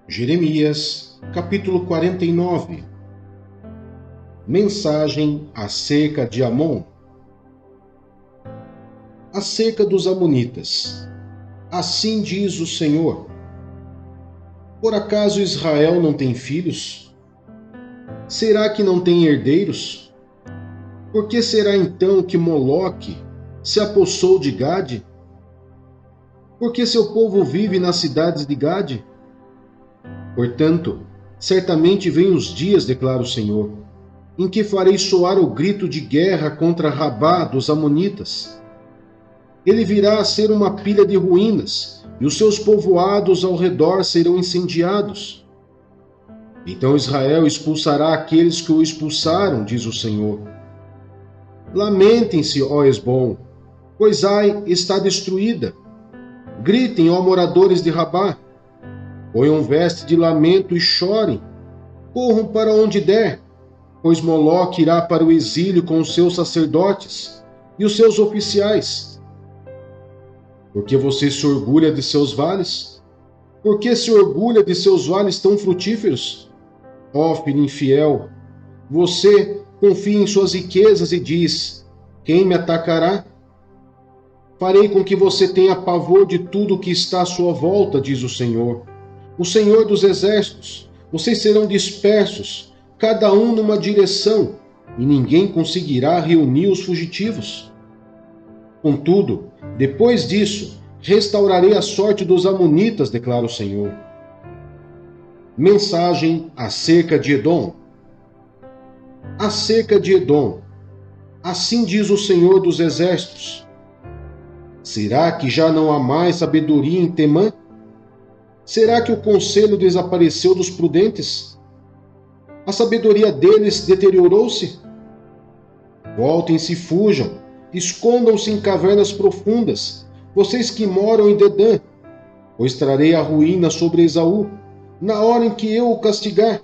Jeremias, capítulo 49. Mensagem acerca de Amon. Acerca dos amonitas. Assim diz o Senhor: por acaso Israel não tem filhos? Será que não tem herdeiros? Por que será então que Moloque se apossou de Gade? Por que seu povo vive nas cidades de Gade? Portanto, certamente vêm os dias, declara o Senhor, em que farei soar o grito de guerra contra Rabá dos amonitas. Ele virá a ser uma pilha de ruínas, e os seus povoados ao redor serão incendiados. Então Israel expulsará aqueles que o expulsaram, diz o Senhor. Lamentem-se, ó Esbom, pois Ai está destruída. Gritem, ó moradores de Rabá. Ponham veste de lamento e chorem. Corram para onde der, pois Moloque irá para o exílio com os seus sacerdotes e os seus oficiais. Porque você se orgulha de seus vales? Por que se orgulha de seus vales tão frutíferos? Ó filho infiel, você confia em suas riquezas e diz: quem me atacará? Farei com que você tenha pavor de tudo que está à sua volta, diz o Senhor dos exércitos. Vocês serão dispersos, cada um numa direção, e ninguém conseguirá reunir os fugitivos. Contudo, depois disso, restaurarei a sorte dos amonitas, declara o Senhor. Mensagem acerca de Edom. Acerca de Edom. Assim diz o Senhor dos exércitos: será que já não há mais sabedoria em Temã? Será que o conselho desapareceu dos prudentes? A sabedoria deles deteriorou-se? Voltem-se e fujam, escondam-se em cavernas profundas, vocês que moram em Dedã, pois trarei a ruína sobre Esaú, na hora em que eu o castigar.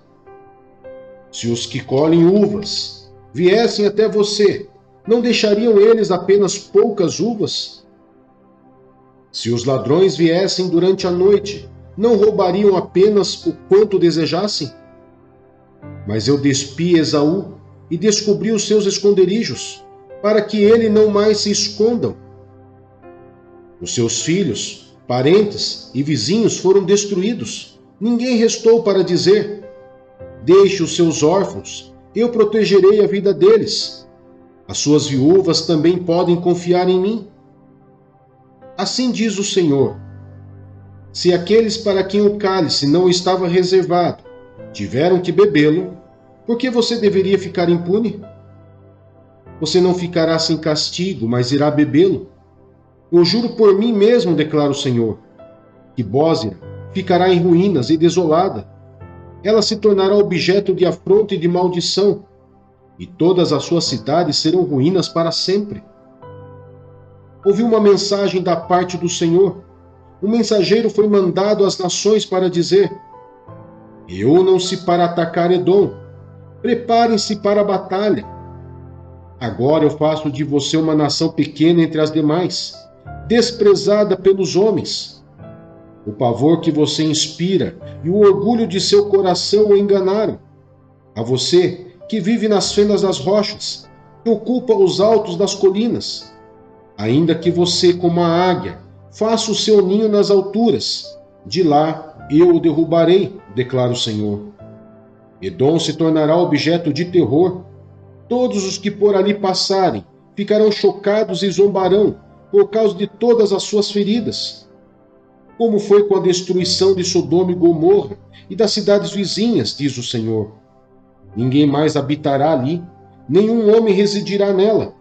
Se os que colhem uvas viessem até você, não deixariam eles apenas poucas uvas? Se os ladrões viessem durante a noite, não roubariam apenas o quanto desejassem? Mas eu despi Esaú e descobri os seus esconderijos, para que ele não mais se escondam. Os seus filhos, parentes e vizinhos foram destruídos. Ninguém restou para dizer: deixe os seus órfãos, eu protegerei a vida deles. As suas viúvas também podem confiar em mim. Assim diz o Senhor: se aqueles para quem o cálice não estava reservado tiveram que bebê-lo, por que você deveria ficar impune? Você não ficará sem castigo, mas irá bebê-lo. Eu juro por mim mesmo, declara o Senhor, que Bósira ficará em ruínas e desolada. Ela se tornará objeto de afronta e de maldição, e todas as suas cidades serão ruínas para sempre. Ouvi uma mensagem da parte do Senhor. O mensageiro foi mandado às nações para dizer: reúnam-se para atacar Edom. Preparem-se para a batalha. Agora eu faço de você uma nação pequena entre as demais, desprezada pelos homens. O pavor que você inspira e o orgulho de seu coração o enganaram. A você, que vive nas fendas das rochas, que ocupa os altos das colinas. Ainda que você, como a águia, faça o seu ninho nas alturas, de lá eu o derrubarei, declara o Senhor. Edom se tornará objeto de terror. Todos os que por ali passarem ficarão chocados e zombarão por causa de todas as suas feridas. Como foi com a destruição de Sodoma e Gomorra e das cidades vizinhas, diz o Senhor. Ninguém mais habitará ali, nenhum homem residirá nela.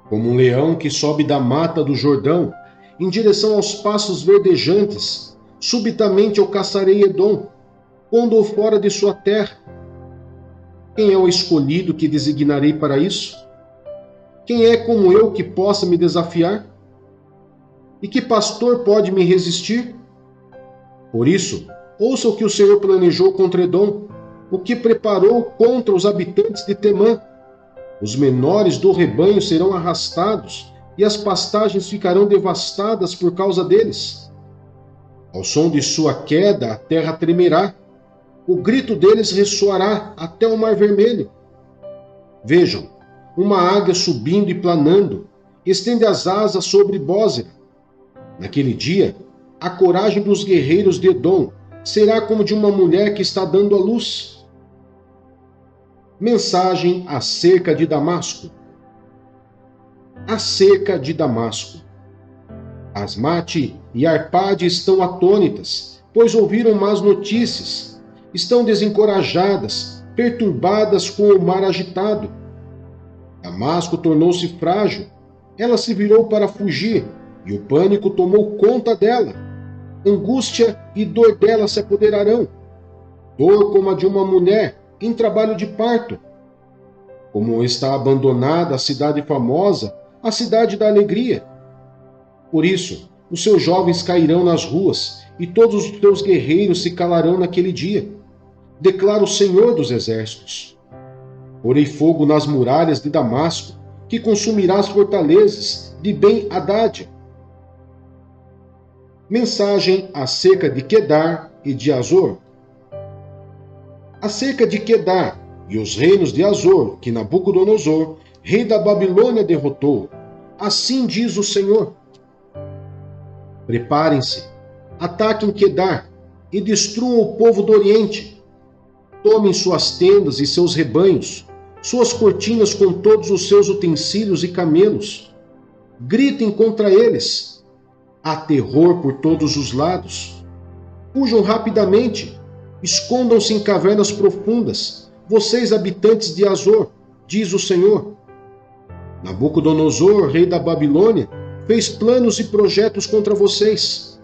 Como um leão que sobe da mata do Jordão, em direção aos passos verdejantes, subitamente eu caçarei Edom, pondo-o fora de sua terra. Quem é o escolhido que designarei para isso? Quem é como eu que possa me desafiar? E que pastor pode me resistir? Por isso, ouça o que o Senhor planejou contra Edom, o que preparou contra os habitantes de Temã. Os menores do rebanho serão arrastados, e as pastagens ficarão devastadas por causa deles. Ao som de sua queda, a terra tremerá. O grito deles ressoará até o Mar Vermelho. Vejam, uma águia subindo e planando, estende as asas sobre Bósera. Naquele dia, a coragem dos guerreiros de Edom será como de uma mulher que está dando à luz. Mensagem acerca de Damasco. Acerca de Damasco. Asmate e Arpade estão atônitas, pois ouviram más notícias. Estão desencorajadas, perturbadas com o mar agitado. Damasco tornou-se frágil. Ela se virou para fugir, e o pânico tomou conta dela. Angústia e dor dela se apoderarão. Dor como a de uma mulher em trabalho de parto. Como está abandonada a cidade famosa, a cidade da alegria. Por isso, os seus jovens cairão nas ruas, e todos os teus guerreiros se calarão naquele dia. Declara o Senhor dos Exércitos. Porei fogo nas muralhas de Damasco, que consumirá as fortalezas de Ben-Hadad. Mensagem acerca de Quedar e de Azor. Acerca de Quedar e os reinos de Azor, que Nabucodonosor, rei da Babilônia, derrotou. Assim diz o Senhor: preparem-se, ataquem Quedar e destruam o povo do Oriente. Tomem suas tendas e seus rebanhos, suas cortinas com todos os seus utensílios e camelos. Gritem contra eles. Há terror por todos os lados. Fujam rapidamente. Escondam-se em cavernas profundas, vocês habitantes de Azor, diz o Senhor. Nabucodonosor, rei da Babilônia, fez planos e projetos contra vocês.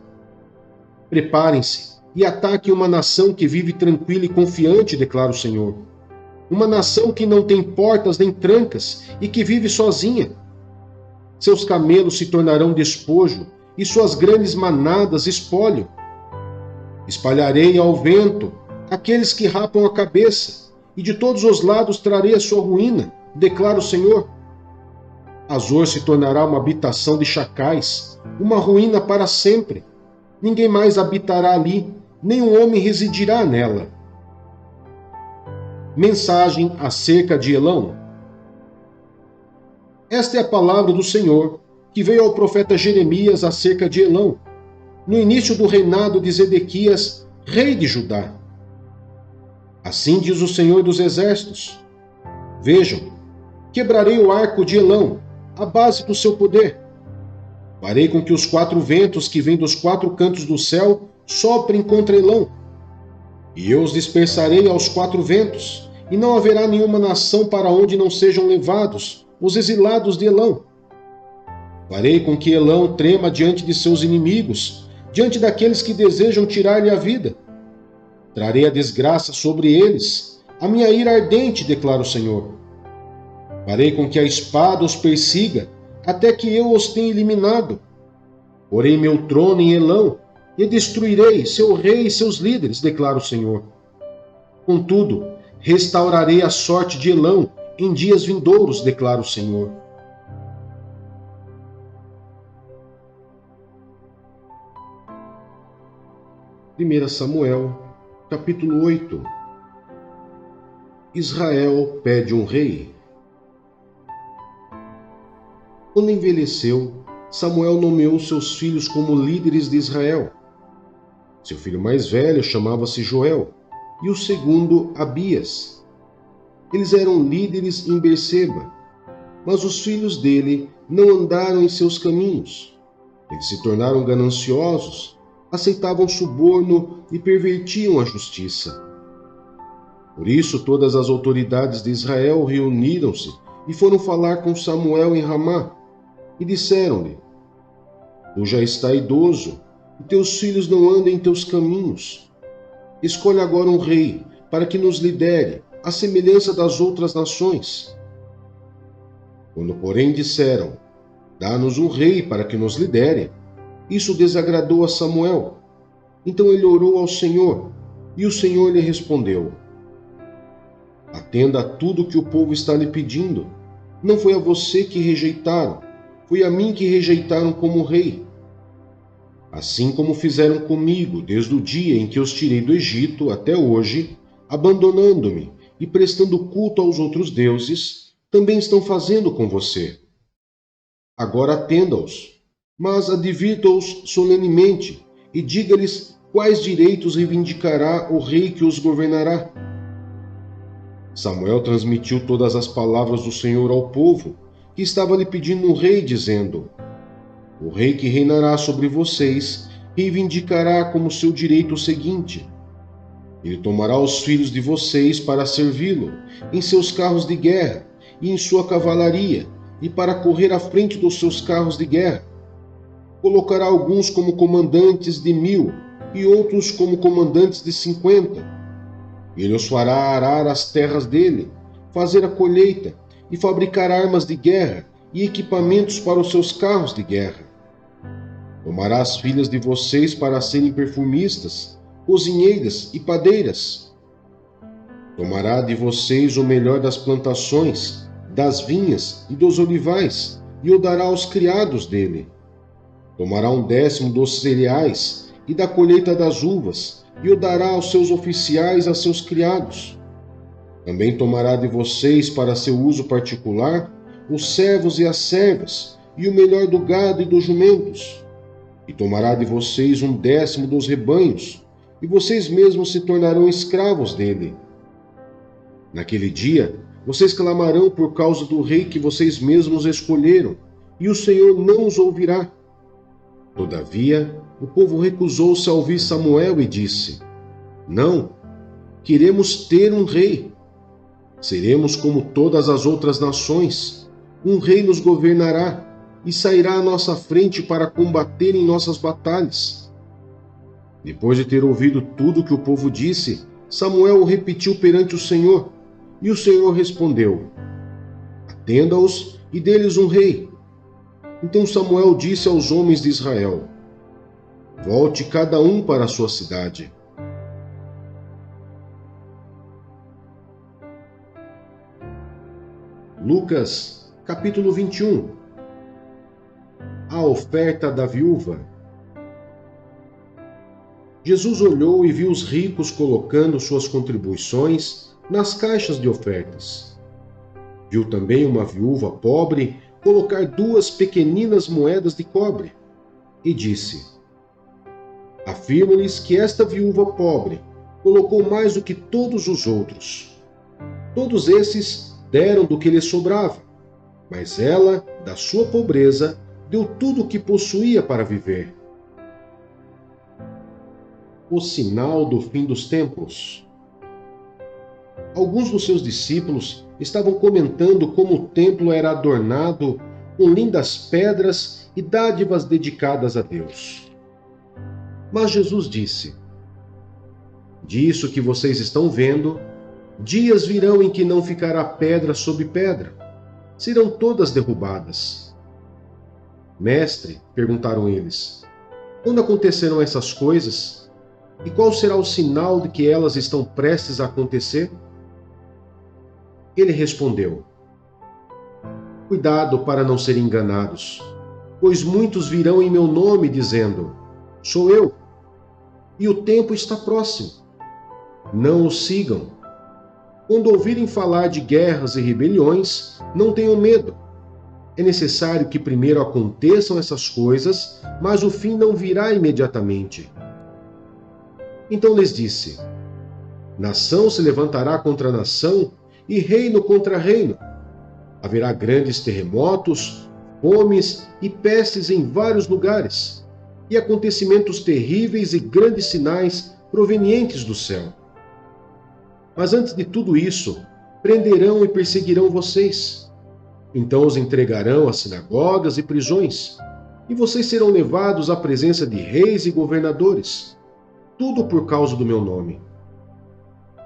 Preparem-se e ataquem uma nação que vive tranquila e confiante, declara o Senhor. Uma nação que não tem portas nem trancas e que vive sozinha. Seus camelos se tornarão despojo e suas grandes manadas espólio. Espalharei ao vento aqueles que rapam a cabeça, e de todos os lados trarei a sua ruína, declara o Senhor. Azor se tornará uma habitação de chacais, uma ruína para sempre. Ninguém mais habitará ali, nenhum homem residirá nela. Mensagem acerca de Elão. Esta é a palavra do Senhor, que veio ao profeta Jeremias acerca de Elão, no início do reinado de Zedequias, rei de Judá. Assim diz o Senhor dos Exércitos: vejam, quebrarei o arco de Elão, a base do seu poder. Farei com que os 4 ventos que vêm dos 4 cantos do céu soprem contra Elão. E eu os dispersarei aos 4 ventos, e não haverá nenhuma nação para onde não sejam levados os exilados de Elão. Farei com que Elão trema diante de seus inimigos, diante daqueles que desejam tirar-lhe a vida. Trarei a desgraça sobre eles, a minha ira ardente, declara o Senhor. Farei com que a espada os persiga, até que eu os tenha eliminado. Porei meu trono em Elão, e destruirei seu rei e seus líderes, declara o Senhor. Contudo, restaurarei a sorte de Elão em dias vindouros, declara o Senhor. Primeira Samuel, capítulo 8. Israel pede um rei. Quando envelheceu, Samuel nomeou seus filhos como líderes de Israel. Seu filho mais velho chamava-se Joel, e o segundo Abias. Eles eram líderes em Berseba, mas os filhos dele não andaram em seus caminhos. Eles se tornaram gananciosos, aceitavam suborno e pervertiam a justiça. Por isso todas as autoridades de Israel reuniram-se e foram falar com Samuel em Ramá, e disseram-lhe: tu já está idoso, e teus filhos não andam em teus caminhos. Escolhe agora um rei, para que nos lidere, à semelhança das outras nações. Quando, porém, disseram: dá-nos um rei para que nos lidere, isso desagradou a Samuel. Então ele orou ao Senhor, e o Senhor lhe respondeu: atenda a tudo que o povo está lhe pedindo. Não foi a você que rejeitaram, foi a mim que rejeitaram como rei. assim como fizeram comigo desde o dia em que os tirei do Egito até hoje, abandonando-me e prestando culto aos outros deuses, também estão fazendo com você. Agora atenda-os, mas advirta-os solenemente e diga-lhes quais direitos reivindicará o rei que os governará. Samuel transmitiu todas as palavras do Senhor ao povo, que estava lhe pedindo um rei, dizendo: o rei que reinará sobre vocês reivindicará como seu direito o seguinte: ele tomará os filhos de vocês para servi-lo em seus carros de guerra e em sua cavalaria, e para correr à frente dos seus carros de guerra. Colocará alguns como comandantes de 1000 e outros como comandantes de 50. Ele os fará arar as terras dele, fazer a colheita e fabricar armas de guerra e equipamentos para os seus carros de guerra. Tomará as filhas de vocês para serem perfumistas, cozinheiras e padeiras. Tomará de vocês o melhor das plantações, das vinhas e dos olivais, e o dará aos criados dele. Tomará 1/10 dos cereais e da colheita das uvas, e o dará aos seus oficiais e a seus criados. Também tomará de vocês para seu uso particular os servos e as servas, e o melhor do gado e dos jumentos. E tomará de vocês 1/10 dos rebanhos, e vocês mesmos se tornarão escravos dele. Naquele dia, vocês clamarão por causa do rei que vocês mesmos escolheram, e o Senhor não os ouvirá. Todavia, o povo recusou-se a ouvir Samuel e disse: não, queremos ter um rei. Seremos como todas as outras nações. Um rei nos governará e sairá à nossa frente para combater em nossas batalhas. Depois de ter ouvido tudo o que o povo disse, Samuel o repetiu perante o Senhor, e o Senhor respondeu: atenda-os e dê-lhes um rei. Então Samuel disse aos homens de Israel: volte cada um para a sua cidade. Lucas, capítulo 21. A oferta da viúva. Jesus olhou e viu os ricos colocando suas contribuições nas caixas de ofertas. Viu também uma viúva pobre colocar 2 pequeninas moedas de cobre e disse: afirmo-lhes que esta viúva pobre colocou mais do que todos os outros. Todos esses deram do que lhes sobrava, mas ela, da sua pobreza, deu tudo o que possuía para viver. O sinal do fim dos tempos. Alguns dos seus discípulos estavam comentando como o templo era adornado com lindas pedras e dádivas dedicadas a Deus. Mas Jesus disse: disso que vocês estão vendo, dias virão em que não ficará pedra sobre pedra, serão todas derrubadas. Mestre, perguntaram eles, quando acontecerão essas coisas? E qual será o sinal de que elas estão prestes a acontecer? Ele respondeu: cuidado para não serem enganados, pois muitos virão em meu nome dizendo: sou eu, e o tempo está próximo. Não os sigam. Quando ouvirem falar de guerras e rebeliões, não tenham medo. É necessário que primeiro aconteçam essas coisas, mas o fim não virá imediatamente. Então lhes disse: nação se levantará contra nação e reino contra reino. Haverá grandes terremotos, fomes e pestes em vários lugares, e acontecimentos terríveis e grandes sinais provenientes do céu. Mas antes de tudo isso, prenderão e perseguirão vocês. Então os entregarão às sinagogas e prisões, e vocês serão levados à presença de reis e governadores, tudo por causa do meu nome.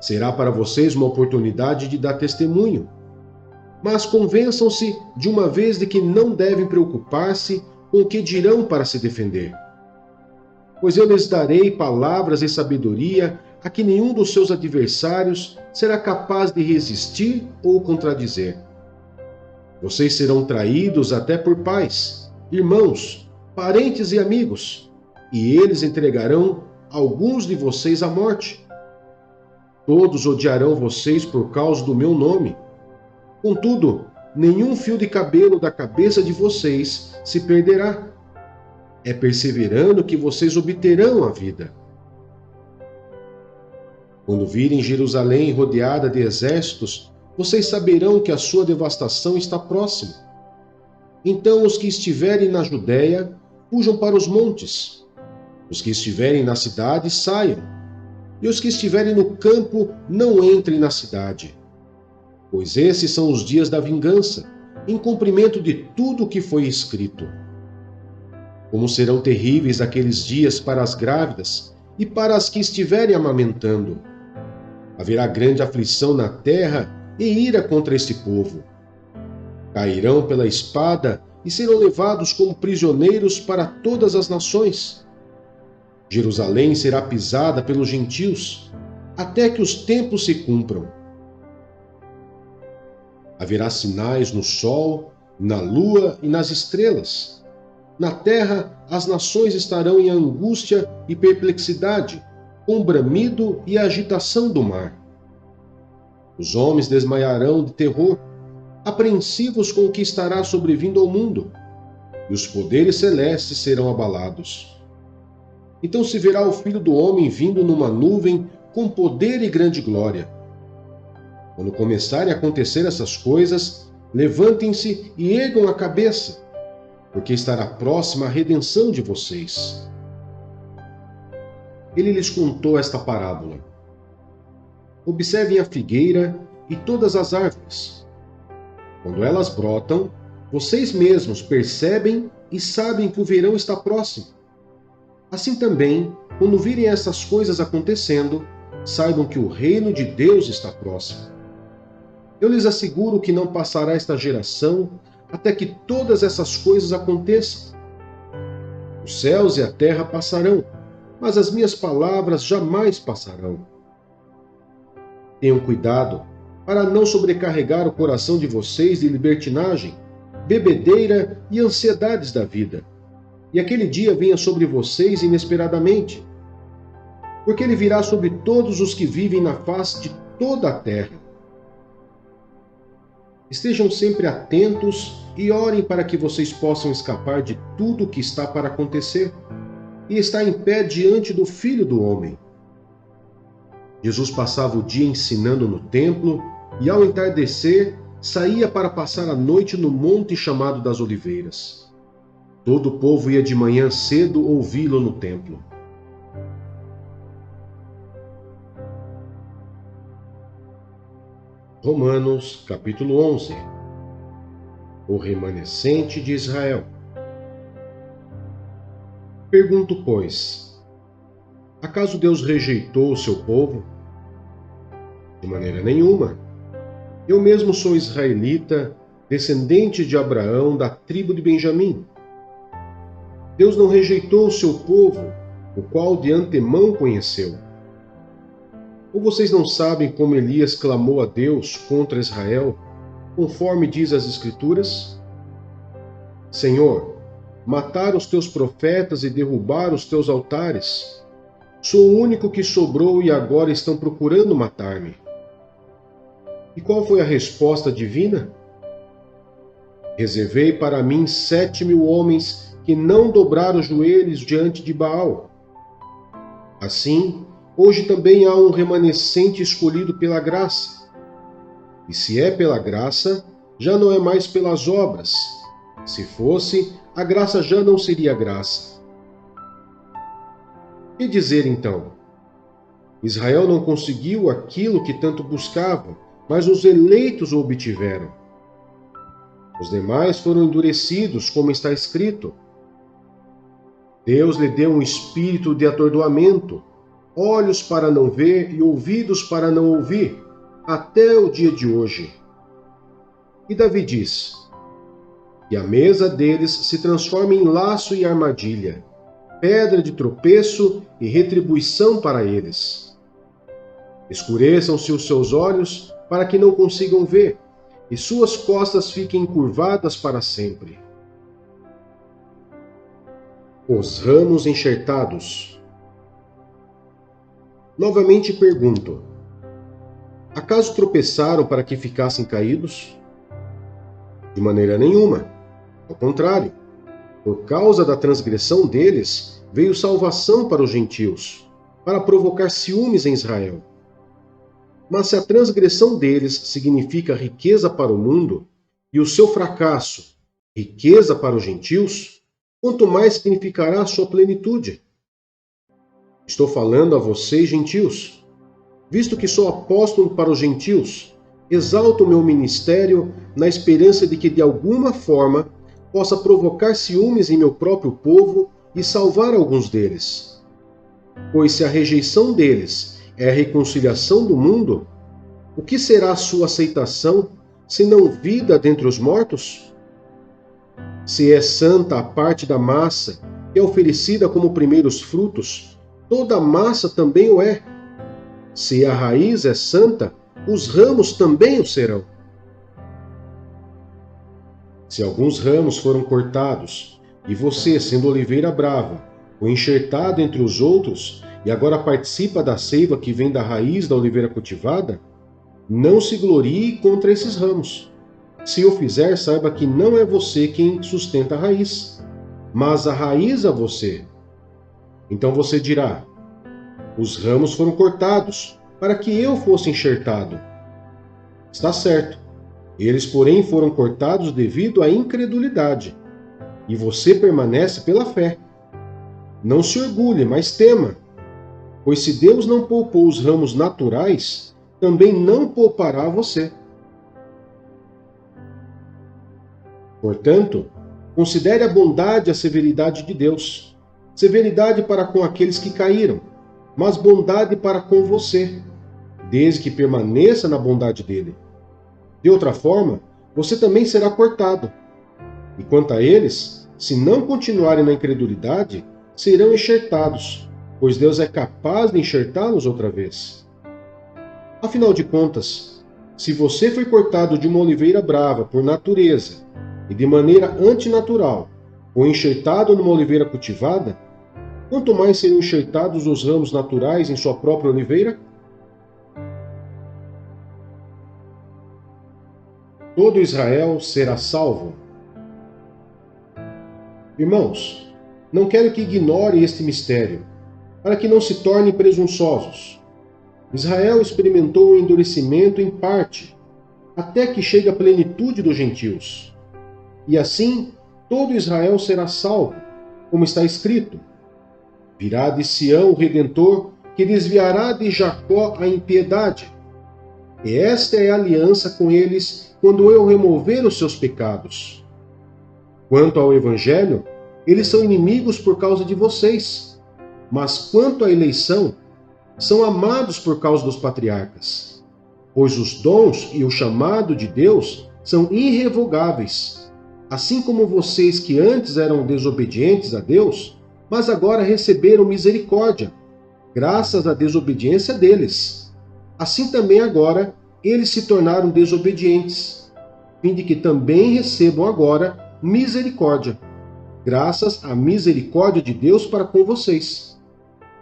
Será para vocês uma oportunidade de dar testemunho. Mas convençam-se de uma vez de que não devem preocupar-se com o que dirão para se defender. Pois eu lhes darei palavras e sabedoria a que nenhum dos seus adversários será capaz de resistir ou contradizer. Vocês serão traídos até por pais, irmãos, parentes e amigos, e eles entregarão alguns de vocês à morte. Todos odiarão vocês por causa do meu nome. Contudo, nenhum fio de cabelo da cabeça de vocês se perderá. É perseverando que vocês obterão a vida. Quando virem Jerusalém rodeada de exércitos, vocês saberão que a sua devastação está próxima. Então os que estiverem na Judéia, fujam para os montes. Os que estiverem na cidade, saiam. E os que estiverem no campo, não entrem na cidade. Pois esses são os dias da vingança, em cumprimento de tudo o que foi escrito. Como serão terríveis aqueles dias para as grávidas e para as que estiverem amamentando. Haverá grande aflição na terra e ira contra este povo. Cairão pela espada e serão levados como prisioneiros para todas as nações. Jerusalém será pisada pelos gentios, até que os tempos se cumpram. Haverá sinais no sol, na lua e nas estrelas. Na terra, as nações estarão em angústia e perplexidade, com bramido e agitação do mar. Os homens desmaiarão de terror, apreensivos com o que estará sobrevindo ao mundo, e os poderes celestes serão abalados. Então se verá o Filho do Homem vindo numa nuvem com poder e grande glória. Quando começarem a acontecer essas coisas, levantem-se e ergam a cabeça, porque estará próxima a redenção de vocês. Ele lhes contou esta parábola. Observem a figueira e todas as árvores. Quando elas brotam, vocês mesmos percebem e sabem que o verão está próximo. Assim também, quando virem essas coisas acontecendo, saibam que o reino de Deus está próximo. Eu lhes asseguro que não passará esta geração até que todas essas coisas aconteçam. Os céus e a terra passarão, mas as minhas palavras jamais passarão. Tenham cuidado para não sobrecarregar o coração de vocês de libertinagem, bebedeira e ansiedades da vida, e aquele dia venha sobre vocês inesperadamente, porque ele virá sobre todos os que vivem na face de toda a terra. Estejam sempre atentos e orem para que vocês possam escapar de tudo o que está para acontecer e estar em pé diante do Filho do Homem. Jesus passava o dia ensinando no templo e, ao entardecer, saía para passar a noite no monte chamado das Oliveiras. Todo o povo ia de manhã cedo ouvi-lo no templo. Romanos, capítulo 11. O remanescente de Israel. Pergunto, pois, acaso Deus rejeitou o seu povo? De maneira nenhuma. Eu mesmo sou israelita, descendente de Abraão, da tribo de Benjamim. Deus não rejeitou o seu povo, o qual de antemão conheceu. Ou vocês não sabem como Elias clamou a Deus contra Israel, conforme diz as Escrituras? Senhor, mataram os teus profetas e derrubaram os teus altares. Sou o único que sobrou e agora estão procurando matar-me. E qual foi a resposta divina? Reservei para mim 7.000 homens que não dobraram os joelhos diante de Baal. Assim, hoje também há um remanescente escolhido pela graça. E se é pela graça, já não é mais pelas obras. Se fosse, a graça já não seria graça. Que dizer então? Israel não conseguiu aquilo que tanto buscava, mas os eleitos o obtiveram. Os demais foram endurecidos, como está escrito. Deus lhe deu um espírito de atordoamento, olhos para não ver e ouvidos para não ouvir, até o dia de hoje. E Davi diz: que a mesa deles se transforme em laço e armadilha, pedra de tropeço e retribuição para eles. Escureçam-se os seus olhos para que não consigam ver, e suas costas fiquem encurvadas para sempre. Os ramos enxertados. Novamente pergunto: acaso tropeçaram para que ficassem caídos? De maneira nenhuma. Ao contrário, por causa da transgressão deles, veio salvação para os gentios, para provocar ciúmes em Israel. Mas se a transgressão deles significa riqueza para o mundo, e o seu fracasso, riqueza para os gentios, quanto mais significará a sua plenitude? Estou falando a vocês, gentios. Visto que sou apóstolo para os gentios, exalto o meu ministério na esperança de que, de alguma forma, possa provocar ciúmes em meu próprio povo e salvar alguns deles. Pois se a rejeição deles é a reconciliação do mundo, o que será a sua aceitação, senão vida dentre os mortos? Se é santa a parte da massa, que é oferecida como primeiros frutos, toda a massa também o é. Se a raiz é santa, os ramos também o serão. Se alguns ramos foram cortados, e você, sendo oliveira brava, foi enxertado entre os outros, e agora participa da seiva que vem da raiz da oliveira cultivada, não se glorie contra esses ramos. Se o fizer, saiba que não é você quem sustenta a raiz, mas a raiz a você. Então você dirá: os ramos foram cortados, para que eu fosse enxertado. Está certo. Eles, porém, foram cortados devido à incredulidade, e você permanece pela fé. Não se orgulhe, mas tema, pois se Deus não poupou os ramos naturais, também não poupará você. Portanto, considere a bondade e a severidade de Deus. Severidade para com aqueles que caíram, mas bondade para com você, desde que permaneça na bondade dele. De outra forma, você também será cortado. E quanto a eles, se não continuarem na incredulidade, serão enxertados, pois Deus é capaz de enxertá-los outra vez. Afinal de contas, se você foi cortado de uma oliveira brava por natureza e de maneira antinatural, ou enxertado numa oliveira cultivada, quanto mais serão enxertados os ramos naturais em sua própria oliveira? Todo Israel será salvo. Irmãos, não quero que ignore este mistério, para que não se tornem presunçosos. Israel experimentou o endurecimento em parte, até que chegue a plenitude dos gentios. E assim, todo Israel será salvo, como está escrito: virá de Sião o Redentor, que desviará de Jacó a impiedade. E esta é a aliança com eles quando eu remover os seus pecados. Quanto ao Evangelho, eles são inimigos por causa de vocês, mas quanto à eleição, são amados por causa dos patriarcas. Pois os dons e o chamado de Deus são irrevogáveis, assim como vocês que antes eram desobedientes a Deus, mas agora receberam misericórdia, graças à desobediência deles. Assim também agora eles se tornaram desobedientes, a fim de que também recebam agora misericórdia, graças à misericórdia de Deus para com vocês.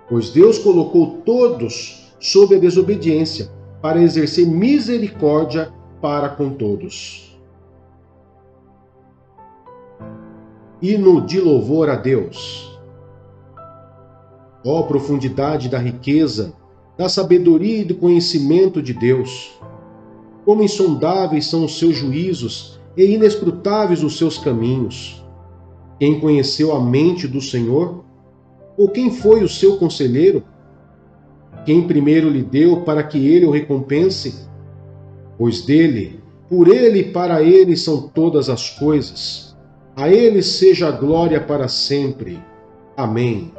Pois Deus colocou todos sob a desobediência, para exercer misericórdia para com todos. Hino de louvor a Deus. Ó profundidade da riqueza, da sabedoria e do conhecimento de Deus! Como insondáveis são os seus juízos e inescrutáveis os seus caminhos! Quem conheceu a mente do Senhor? Ou quem foi o seu conselheiro? Quem primeiro lhe deu para que ele o recompense? Pois dele, por ele e para ele são todas as coisas. A ele seja a glória para sempre. Amém.